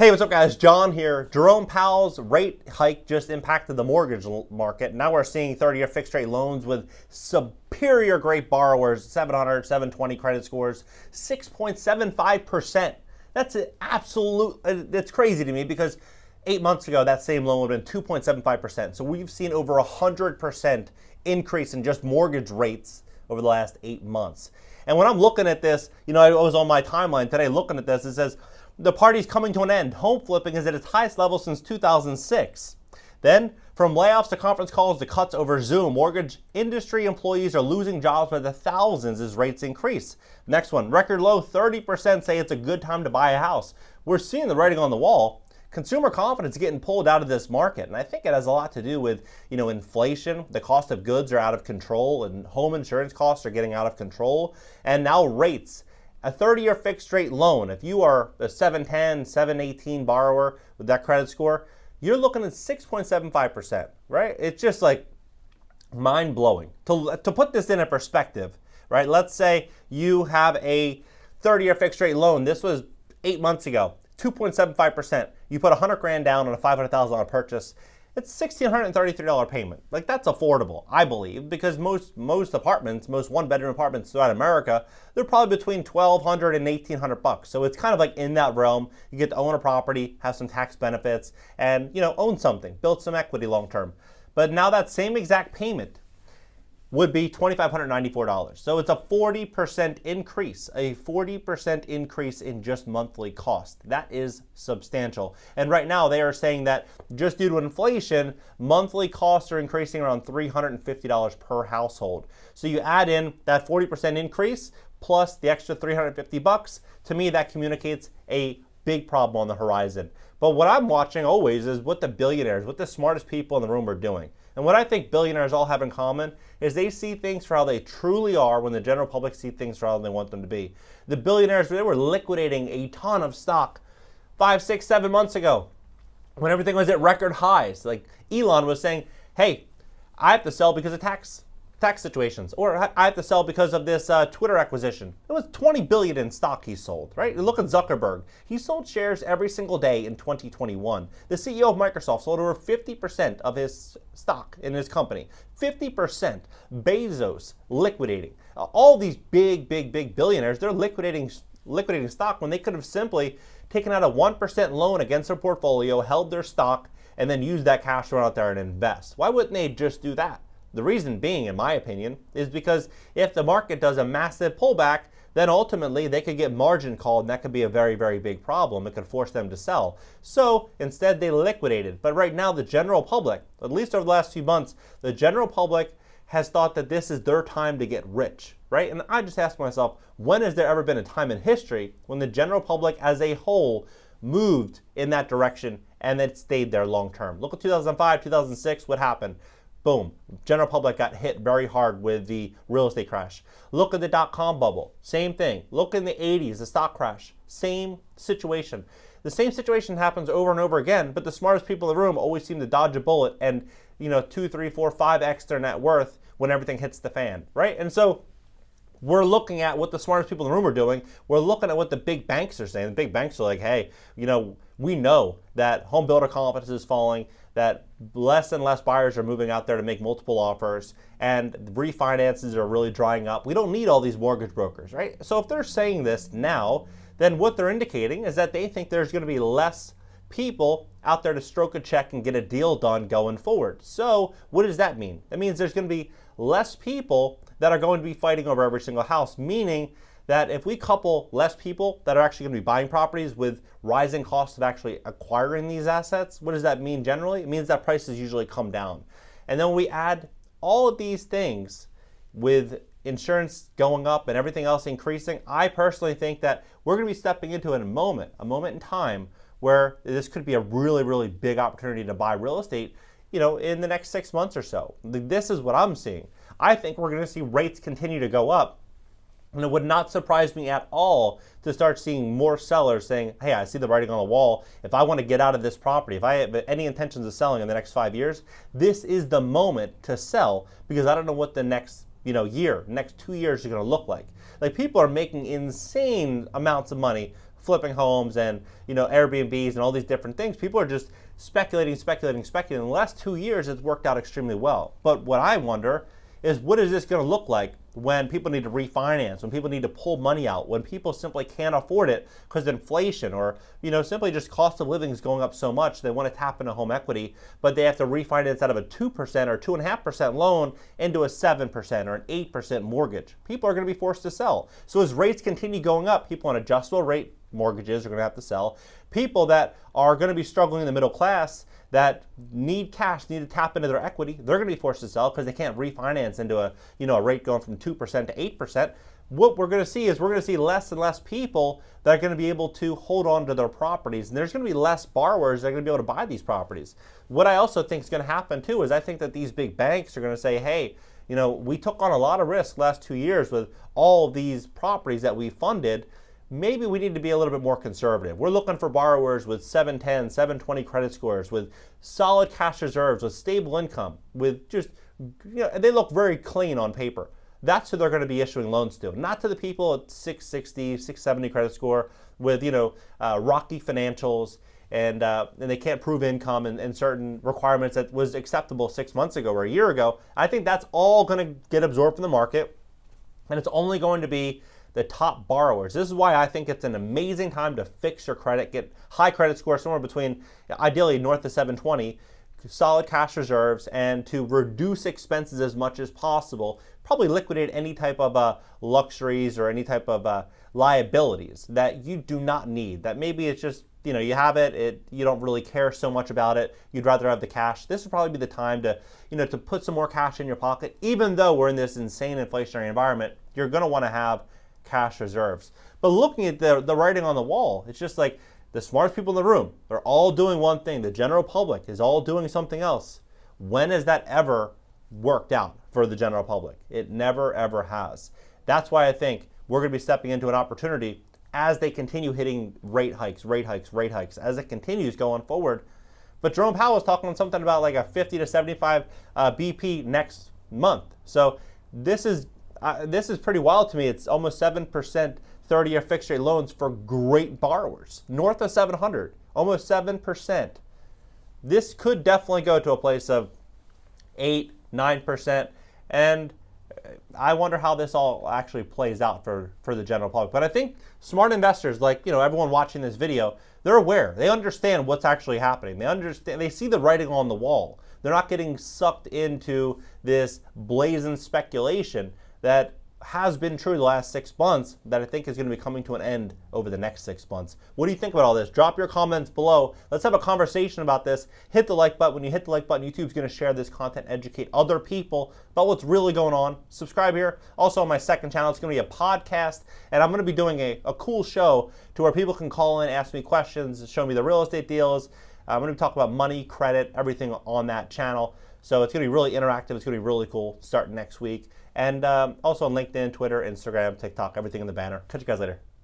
Hey, what's up guys? John here. Jerome Powell's rate hike just impacted the mortgage market. Now we're seeing 30-year fixed rate loans with superior great borrowers, 700, 720 credit scores, 6.75%. That's an absolute, it's crazy to me because 8 months ago, that same loan would have been 2.75%. So we've seen over 100% increase in just mortgage rates over the last 8 months. And when I'm looking at this, I was on my timeline today looking at this, it says, the party's coming to an end. Home flipping is at its highest level since 2006. Then, from layoffs to conference calls to cuts over Zoom, mortgage industry employees are losing jobs by the thousands as rates increase. Next one, record low, 30% say it's a good time to buy a house. We're seeing the writing on the wall. Consumer confidence is getting pulled out of this market, and I think it has a lot to do with, inflation. The cost of goods are out of control, and home insurance costs are getting out of control, and now rates. A 30-year fixed rate loan, if you are a 710, 718 borrower with that credit score, you're looking at 6.75%, right? It's just like mind-blowing. To put this in a perspective, right? Let's say you have a 30-year fixed rate loan. This was 8 months ago, 2.75%. You put $100,000 down on a $500,000 purchase. It's $1,633 payment. Like, that's affordable, I believe, because most apartments, most one-bedroom apartments throughout America, they're probably between $1,200 and $1,800. So it's kind of like in that realm. You get to own a property, have some tax benefits, and own something, build some equity long term. But now that same exact payment would be $2,594. So it's a 40% increase, a 40% increase in just monthly cost. That is substantial. And right now they are saying that just due to inflation, monthly costs are increasing around $350 per household. So you add in that 40% increase plus the extra $350, to me that communicates a big problem on the horizon. But what I'm watching always is what the billionaires, what the smartest people in the room are doing. And what I think billionaires all have in common is they see things for how they truly are when the general public see things for how they want them to be. The billionaires, they were liquidating a ton of stock 5, 6, 7 months ago when everything was at record highs. Like Elon was saying, hey, I have to sell because of tax situations, or I have to sell because of this Twitter acquisition. It was $20 billion in stock he sold, right? Look at Zuckerberg. He sold shares every single day in 2021. The CEO of Microsoft sold over 50% of his stock in his company. 50%. Bezos liquidating. All these big billionaires, they're liquidating stock when they could have simply taken out a 1% loan against their portfolio, held their stock, and then used that cash to run out there and invest. Why wouldn't they just do that? The reason being, in my opinion, is because if the market does a massive pullback, then ultimately they could get margin called, and that could be a very, very big problem. It could force them to sell. So instead they liquidated. But right now the general public, at least over the last few months, the general public has thought that this is their time to get rich, right? And I just ask myself, when has there ever been a time in history when the general public as a whole moved in that direction and it stayed there long term? Look at 2005, 2006, what happened? Boom, general public got hit very hard with the real estate crash. Look at the dot-com bubble, same thing. Look in the 80s, the stock crash, same situation. The same situation happens over and over again, but the smartest people in the room always seem to dodge a bullet and, 2, 3, 4, 5x their net worth when everything hits the fan, right? And so we're looking at what the smartest people in the room are doing. We're looking at what the big banks are saying. The big banks are like, hey, we know that home builder confidence is falling, that less and less buyers are moving out there to make multiple offers, and refinances are really drying up. We don't need all these mortgage brokers, right? So if they're saying this now, then what they're indicating is that they think there's going to be less people out there to stroke a check and get a deal done going forward. So what does that mean? That means there's going to be less people that are going to be fighting over every single house, meaning that if we couple less people that are actually going to be buying properties with rising costs of actually acquiring these assets, what does that mean generally? It means that prices usually come down. And then we add all of these things with insurance going up and everything else increasing. I personally think that we're going to be stepping into a moment in time where this could be a really, really big opportunity to buy real estate, in the next 6 months or so. This is what I'm seeing. I think we're going to see rates continue to go up. And it would not surprise me at all to start seeing more sellers saying, hey, I see the writing on the wall. If I want to get out of this property, if I have any intentions of selling in the next 5 years, this is the moment to sell, because I don't know what the next next 2 years are going to look like. Like, people are making insane amounts of money flipping homes and Airbnbs and all these different things. People are just speculating. In the last 2 years, it's worked out extremely well. But what I wonder is, what is this going to look like when people need to refinance, when people need to pull money out, when people simply can't afford it because of inflation, or simply just cost of living is going up so much they want to tap into home equity, but they have to refinance out of a 2% or 2.5% loan into a 7% or an 8% mortgage. People are going to be forced to sell. So as rates continue going up, people on adjustable rate mortgages are going to have to sell. People that are going to be struggling in the middle class that need cash, need to tap into their equity, they're going to be forced to sell because they can't refinance into a rate going from 2% to 8%. What we're going to see is less and less people that are going to be able to hold on to their properties, and there's going to be less borrowers that are going to be able to buy these properties. What I also think is going to happen too is I think that these big banks are going to say, hey, we took on a lot of risk last 2 years with all of these properties that we funded. Maybe we need to be a little bit more conservative. We're looking for borrowers with 710, 720 credit scores, with solid cash reserves, with stable income, with just, they look very clean on paper. That's who they're going to be issuing loans to, not to the people at 660, 670 credit score with, rocky financials and they can't prove income and certain requirements that was acceptable 6 months ago or a year ago. I think that's all going to get absorbed from the market, and it's only going to be the top borrowers. This is why I think it's an amazing time to fix your credit, get high credit score somewhere between, ideally north of 720, solid cash reserves, and to reduce expenses as much as possible. Probably liquidate any type of luxuries or any type of liabilities that you do not need. That maybe it's just, you have it, you don't really care so much about it. You'd rather have the cash. This would probably be the time to, to put some more cash in your pocket. Even though we're in this insane inflationary environment, you're going to want to have cash reserves. But looking at the writing on the wall, it's just like the smartest people in the room, they're all doing one thing. The general public is all doing something else. When has that ever worked out for the general public? It never, ever has. That's why I think we're going to be stepping into an opportunity as they continue hitting rate hikes, as it continues going forward. But Jerome Powell was talking on something about like a 50 to 75 BP next month. So this is pretty wild to me. It's almost 7% 30-year fixed rate loans for great borrowers, north of 700, almost 7%. This could definitely go to a place of 8, 9%, and I wonder how this all actually plays out for the general public. But I think smart investors, like everyone watching this video, they're aware. They understand what's actually happening. They see the writing on the wall. They're not getting sucked into this blazing speculation that has been true the last 6 months that I think is going to be coming to an end over the next 6 months. What do you think about all this? Drop your comments below. Let's have a conversation about this. Hit the like button. When you hit the like button, YouTube's going to share this content, educate other people about what's really going on. Subscribe here. Also on my second channel, it's going to be a podcast, and I'm going to be doing a cool show to where people can call in, ask me questions, show me the real estate deals. I'm going to talk about money, credit, everything on that channel. So it's going to be really interactive. It's going to be really cool starting next week. And also on LinkedIn, Twitter, Instagram, TikTok, everything in the banner. Catch you guys later.